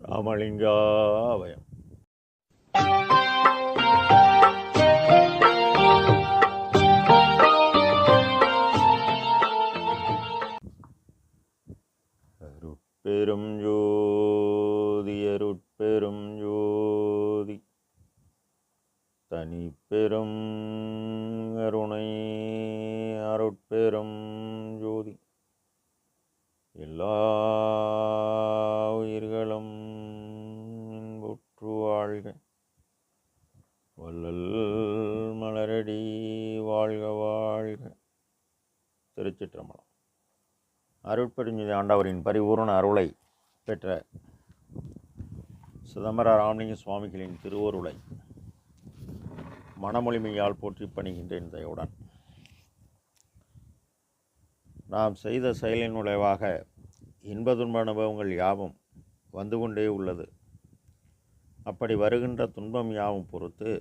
ராமலிங்காபயம். அருட்பெரும் ஜோதி அருட்பெரும் ஜோதி தனிப்பெரும் கருணை அருட்பெரும் ஜோதி எல்லா உயிர்களும் இன்புற்று வாழ்க. வள்ளல் மலரடி வாழ்க வாழ்க. திருச்சிற்றம்பலம். அருட்பெருஞ்சுதி ஆண்டவரின் பரிபூர்ண அருளை பெற்ற சிதம்பர ராமலிங்க சுவாமிகளின் திருவருளை மனமொழிமையால் போற்றி பணிகின்றேன் தயவுடன். நாம் செய்த செயலின் விளைவாக இன்ப-துன்ப அனுபவங்கள் யாவும் வந்து கொண்டே உள்ளது. அப்படி வருகின்ற துன்பம் யாவும் பொறுத்து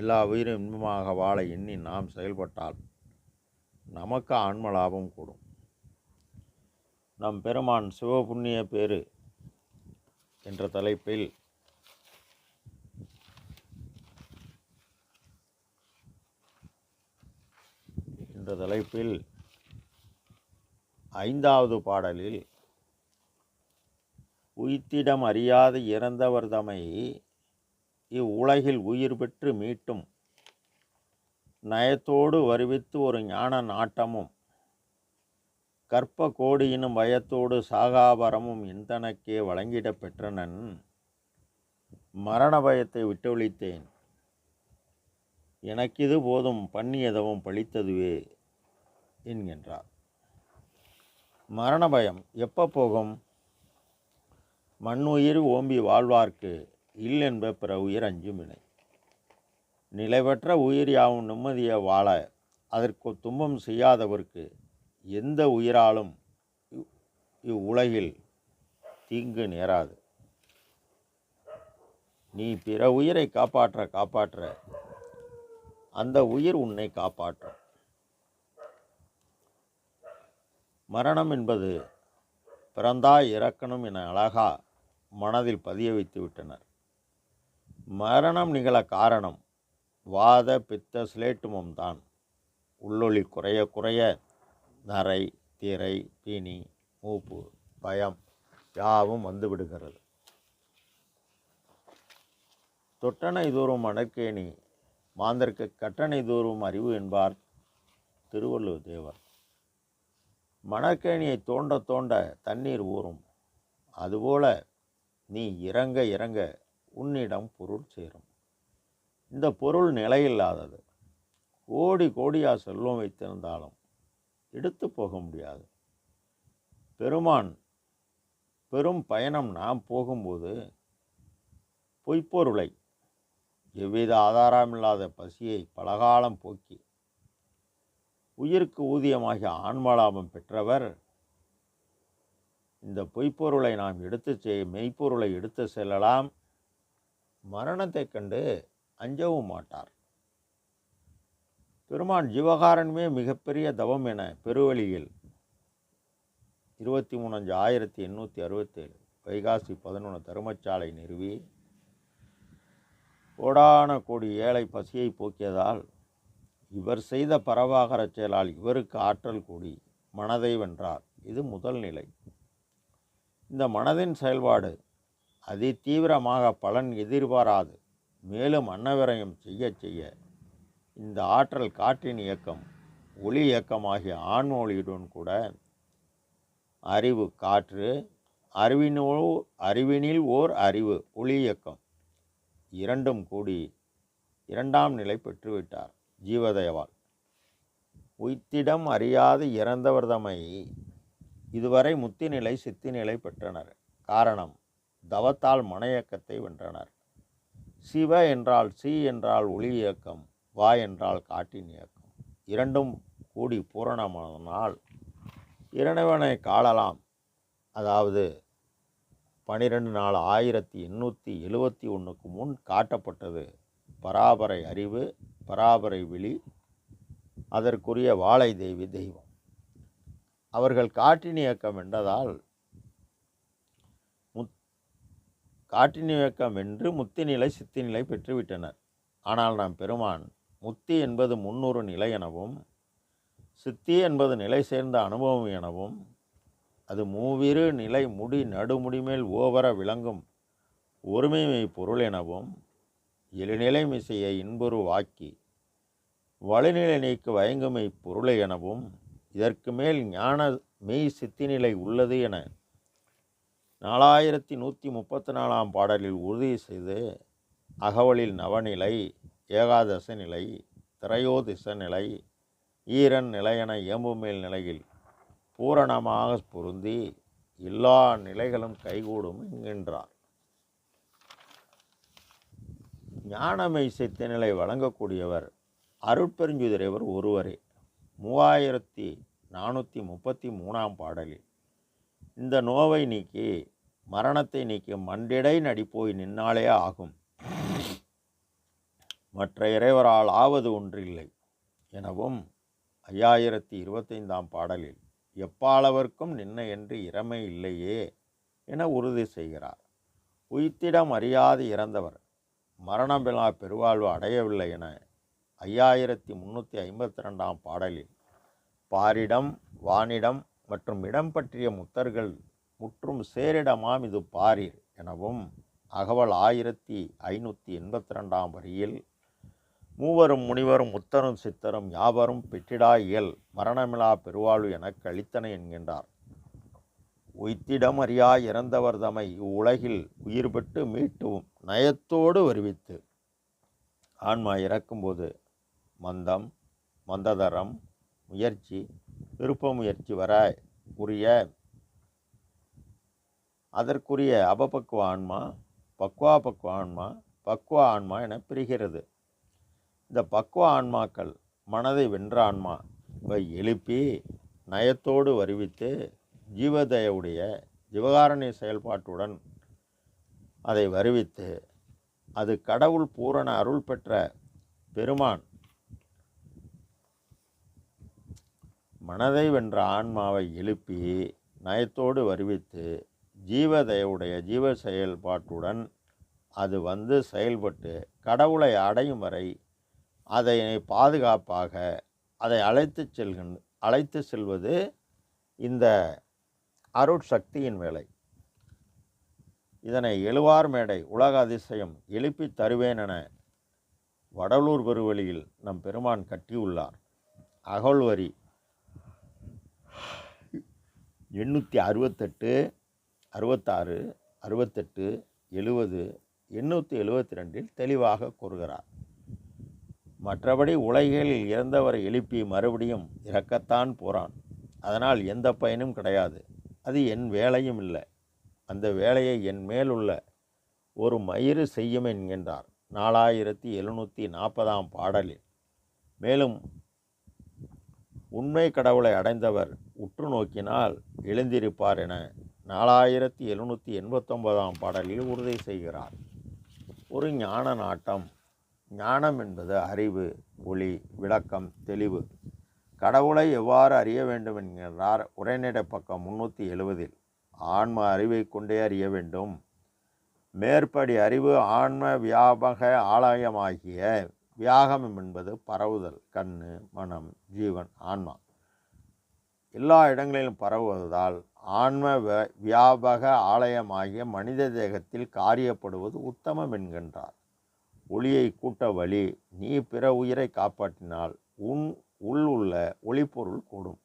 எல்லா உயிரும் இன்பமாக வாழ எண்ணி நாம் செயல்பட்டால் நமக்கு ஆன்ம லாபம் கூடும். நம் பெருமான் சிவபுண்ணிய பேறு என்ற தலைப்பில் ஐந்தாவது பாடலில் உய்த்திடம் அறியாது இறந்தவர் தமை இவ்வுலகில் உயிர் பெற்று மீட்டும் நயத்தோடு வருவித்து ஒரு ஞான நாட்டமும் கற்ப கோடியினும் பயத்தோடு சாகாபரமும் எந்தனக்கே வழங்கிட பெற்றனன் மரண பயத்தை விட்டொழித்தேன் எனக்கிது போதும் பண்ணியதவும் பழித்ததுவே என்கின்றார். மரண பயம் எப்போ போகும்? மண்ணுயிர் ஓம்பி வாழ்வார்க்கு இல்லென்ப பிற உயிர் அஞ்சும் வினை. நிலைபெற்ற உயிர் யாவும் நிம்மதியை வாழ அதற்கு துன்பம் செய்யாதவர்க்கு எந்த உயிராலும் இவ்வுலகில் தீங்கு நேராது. நீ பிற உயிரை காப்பாற்ற அந்த உயிர் உன்னை காப்பாற்றும். மரணம் என்பது பிறந்தாய் இறக்கணும் என அழகா மனதில் பதிய வைத்து விட்டனர். மரணம் நிகழ காரணம் வாத பித்த சிலேட்டுமம் தான். உள்ளொளி குறைய குறைய நரை திரை பீனி மூப்பு பயம் யாவும் வந்து விடுகிறது. தொட்டனை தூரும் அடற்கேணி மாந்தர்க்கு கட்டணை தூரும் அறிவு என்பார் திருவள்ளுவர் தேவர். மணற்கேணியை தோண்ட தோண்ட தண்ணீர் ஊறும். அதுபோல நீ இறங்க இறங்க உன்னிடம் பொருள் சேரும். இந்த பொருள் நிலையில்லாதது. கோடி கோடியாக செல்வம் வைத்திருந்தாலும் எடுத்து போக முடியாது. பெரும் பயணம் நாம் போகும்போது பொய்ப்பொருளை எவ்வித ஆதாரமில்லாத பசியை பலகாலம் போக்கி உயிருக்கு ஊதியமாகிய ஆன்மலாபம் பெற்றவர் இந்த பொய்ப்பொருளை நாம் மெய்ப்பொருளை எடுத்து செல்லலாம். மரணத்தை கண்டு அஞ்சவும் மாட்டார். பெருமான் ஜீவகாரண்யமே மிகப்பெரிய தவம் என பெருவழியில் 23/5/1867 வைகாசி 11 தருமச்சாலை நிறுவி கோடான கோடி ஏழை பசியை போக்கியதால் இவர் செய்த பரவாகர செயலால் இவருக்கு ஆற்றல் கூடி மனதை வென்றார். இது முதல் நிலை. இந்த மனதின் செயல்பாடு அதி தீவிரமாக பலன் எதிர்பாராது மேலும் அன்னவிரயம் செய்ய செய்ய இந்த ஆற்றல் காற்றின் இயக்கம் ஒளி இயக்கமாகிய ஆன்ம ஒளியுடன் கூட அறிவு காற்று அறிவினில் ஓர் அறிவு ஒளி இயக்கம் இரண்டும் கூடி இரண்டாம் நிலை பெற்றுவிட்டார் ஜீவதயவால். உய்த்திடம் அறியாது இறந்தவர் தமை இதுவரை முத்திநிலை சித்திநிலை பெற்றனர். காரணம் தவத்தால் மன இயக்கத்தை வென்றனர். சிவ என்றால் சி என்றால் ஒளி இயக்கம், வா என்றால் காட்டின் இயக்கம். இரண்டும் கூடி பூரணமானால் இறைவனை காணலாம். அதாவது 12/4/1871 முன் காட்டப்பட்டது பராபரை அறிவு, பராபரை விழி, அதற்குரிய வாழை தேவி தெய்வம். அவர்கள் காற்றின் இயக்கம் என்றதால் காற்றின் இயக்கம் வென்று முத்தி நிலை சித்தி நிலை பெற்றுவிட்டனர். ஆனால் நம் பெருமான் முத்தி என்பது முன்னூறு நிலை எனவும், சித்தி என்பது நிலை சேர்ந்த அனுபவம் எனவும், அது மூவிரு நிலை முடி நடுமுடிமேல் ஓவர விளங்கும் ஒருமைமை பொருள் எனவும், எழுநிலை மிசையை இன்புரு வாக்கி வலுநிலை நீக்கு வயங்குமை பொருளை எனவும், இதற்கு மேல் ஞான மெய் சித்திநிலை உள்ளது என 4134 பாடலில் உறுதி செய்து, அகவலில் நவநிலை, ஏகாதச நிலை, திரையோதிச நிலை, ஈரன் நிலை என இயம்புமேல் நிலையில் பூரணமாக பொருந்தி எல்லா நிலைகளும் கைகூடும் என்கின்றார். ஞானமை சித்திநிலை வழங்கக்கூடியவர் அருட்பெருஞ்சுதிரைவர் ஒருவரே. 3433 பாடலில் இந்த நோவை நீக்கி மரணத்தை நீக்கி மண்டிடை நடிப்போய் நின்னாலே ஆகும், மற்ற இறைவரால் ஆவது ஒன்றில்லை எனவும் 5025 பாடலில் எப்பாளவர்க்கும் நின்ன என்று இறமை இல்லையே என உறுதி செய்கிறார். உய்த்திடம் அறியாது இறந்தவர் மரணமில்லா பெருவாழ்வு அடையவில்லை என 5352 பாடலில் பாரிடம் வானிடம் மற்றும் இடம் பற்றிய முத்தர்கள் முற்றும் சேரிடமாம் இது பாரீர் எனவும், அகவல் 1582 வரியில் மூவரும் முனிவரும் முத்தரும் சித்தரும் யாவரும் பெற்றிடா இயல் மரணமிலா பெருவாழ்வு எனக் அளித்தன என்கின்றார். உய்த்திடம் அறியா இறந்தவர் தமை இவ்வுலகில் உயிர் பெற்று மீட்டும் நயத்தோடு வருவித்து, ஆன்மா இறக்கும்போது மந்தம், மந்ததரம், முயற்சி, விருப்ப முயற்சி வர உரிய அதற்குரிய அபபக்குவ ஆன்மா, பக்குவ ஆன்மா, பக்குவ ஆன்மா என பிரிகிறது. இந்த பக்குவ ஆன்மாக்கள் மனதை வென்ற ஆன்மாவை எழுப்பி நயத்தோடு வருவித்து ஜீவதயுடைய ஜீவகாரணி செயல்பாட்டுடன் அதை வருவித்து, அது கடவுள் பூரண அருள் பெற்ற பெருமான் மனதை வென்ற ஆன்மாவை எழுப்பி நயத்தோடு வருவித்து ஜீவதயுடைய ஜீவ செயல்பாட்டுடன் அது வந்து செயல்பட்டு கடவுளை அடையும் வரை அதை பாதுகாப்பாக அதை அழைத்து செல்வது இந்த அருட்சக்தியின் வேலை. இதனை எழுவார் மேடை உலக அதிசயம் எழுப்பி தருவேன் என வடலூர் பெருவெளியில் நம் பெருமான் கட்டியுள்ளார். அகழ்வரி 868, 66, 68, 70, 872 தெளிவாக கூறுகிறார். மற்றபடி உலகில் இறந்தவரை எழுப்பி மறுபடியும் இறக்கத்தான் போகிறான். அதனால் எந்த பயனும் கிடையாது. அது என் வேலையும் இல்லை. அந்த வேலையை என் மேலுள்ள ஒரு மயிறு செய்யும் என்கின்றார் 4740 பாடலில். மேலும் உண்மை கடவுளை அடைந்தவர் உற்று நோக்கினால் எழுந்திருப்பார் என 4789 பாடலில் உறுதி செய்கிறார். ஒரு ஞான நாட்டம். ஞானம் என்பது அறிவு, ஒளி, விளக்கம், தெளிவு. கடவுளை எவ்வாறு அறிய வேண்டும் என்கிறார் உரைநடை பக்கம் 370. ஆன்ம அறிவை கொண்டே அறிய வேண்டும். மேற்படி அறிவு ஆன்ம வியாபக ஆலயமாகிய வியாகமம் என்பது பரவுதல், கண்ணு, மனம், ஜீவன், ஆன்மா எல்லா இடங்களிலும் பரவுவதால் ஆன்ம வியாபக ஆலயமாகிய மனித தேகத்தில் காரியப்படுவது உத்தமம் என்கின்றார். ஒளியை கூட்ட வழி. நீ பிற உயிரை காப்பாற்றினால் உள்ள ஒளிப்பொருள் கூடும்.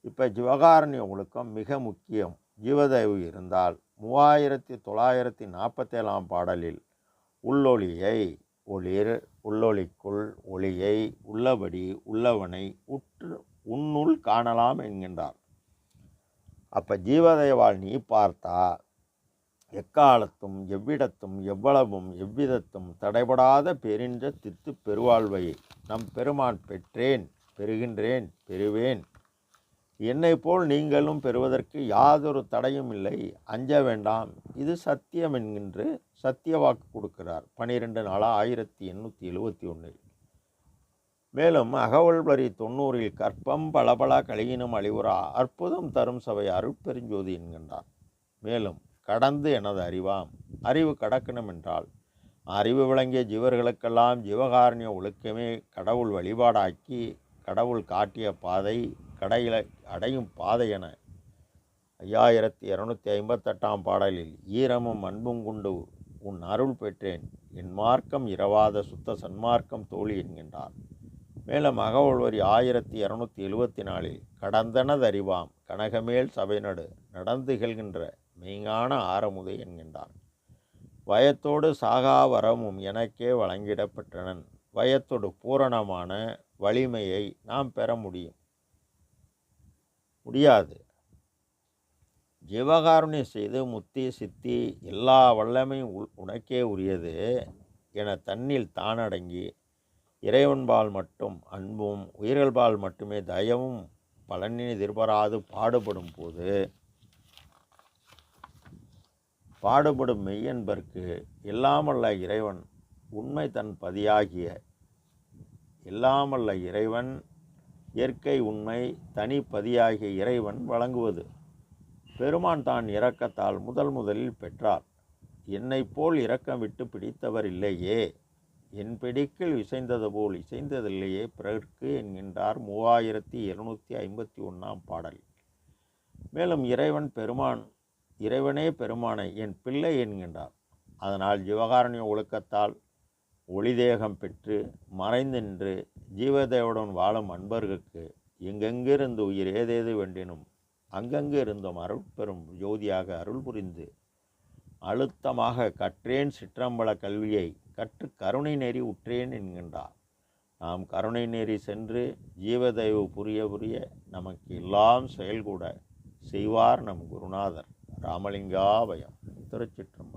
இப்போ ஜீவகாரண்ய ஒழுக்கம் மிக முக்கியம். ஜீவதயவு இருந்தால் 3947 பாடலில் உள்ளொளியை ஒளிர், உள்ளொளிக்குள் ஒளியை உள்ளபடி உள்ளவனை உன்னுள் காணலாம் என்கின்றார். அப்போ ஜீவதயவால் நீ பார்த்தா எக்காலத்தும் எவ்விடத்தும் எவ்வளவும் எவ்விதத்தும் தடைபடாத பெரின்ற தித்து பெருவாழ்வை நம் பெருமான் பெற்றேன், பெறுகின்றேன், பெறுவேன், என்னை போல் நீங்களும் பெறுவதற்கு யாதொரு தடையும் இல்லை, அஞ்ச வேண்டாம், இது சத்தியம் என்கின்ற சத்திய வாக்கு கொடுக்கிறார் 12/4/1871. மேலும் அகவல்வரி 90 கற்பம் பலபல கலியினும் அழிவுறா அற்புதம் தரும் சபை அருட்பெருஞ்சோதி என்கின்றார். மேலும் கடந்து எனது அறிவாம். அறிவு கடக்கணும் என்றால் அறிவு விளங்கிய ஜீவர்களுக்கெல்லாம் ஜீவகாருண்ய ஒழுக்கமே கடவுள் வழிபாடாக்கி கடவுள் காட்டிய பாதை கடையில் அடையும் பாதை என 5258 பாடலில் ஈரமும் அன்பும் கொண்டு உன் அருள் பெற்றேன், என் மார்க்கம் இரவாத சுத்த சன்மார்க்கம் தோழி என்கின்றார். மேலும் அகவல்வரி 1274 கடந்தனதறிவாம் கனகமேல் சபைநடு நடந்துகின்ற மெய்ஞான ஆரமுதை என்கின்றார். வயத்தோடு சாகா வரமும் எனக்கே வழங்கிடப்பெற்றனன். வயத்தோடு பூரணமான வலிமையை நாம் பெற முடியாது. ஜீவகாருண்யம் செய்து முத்தி சித்தி எல்லா வல்லமையும் உனக்கே உரியது என தன்னில் தானடங்கி இறைவன்பால் மட்டும் அன்பும் உயிர்கள்பால் மட்டுமே தயவும் பலனின் எதிர்பாராது பாடுபடும் மெய்யன்பர்க்கு எல்லாமல்ல இறைவன் உண்மை தன் பதியாகிய எல்லாமல்ல இறைவன் இயற்கை உண்மை தனி பதியாகிய இறைவன் வழங்குவது. பெருமான் தான் இரக்கத்தால் முதலில் பெற்றார். என்னை போல் இரக்கம் விட்டு பிடித்தவர் இல்லையே, என் பிடிக்கில் இசைந்தது போல் இசைந்ததில்லையே பிறர்க்கு என்கின்றார் 3251 பாடல். மேலும் இறைவனே பெருமானை என் பிள்ளை என்கின்றார். அதனால் ஜீவகாருண்ய ஒழுக்கத்தால் ஒளிதேகம் பெற்று மறைந்தின்று ஜீவதேவுடன் வாழும் அன்பர்களுக்கு எங்கெங்கிருந்து உயிர் ஏதேது வேண்டினும் அங்கங்கு இருந்தும் அருள் பெறும் ஜோதியாக அருள் புரிந்து அழுத்தமாக கற்றேன் சிற்றம்பல கல்வியை கற்று கருணை நெறி உற்றேன் என்கின்றார். நாம் கருணை நெறி சென்று ஜீவதயவு புரிய நமக்கு எல்லாம் செயல்கூட செய்வார் நம் குருநாதர். ராமலிங்காபயம். திருச்சிற்றம்பலம்.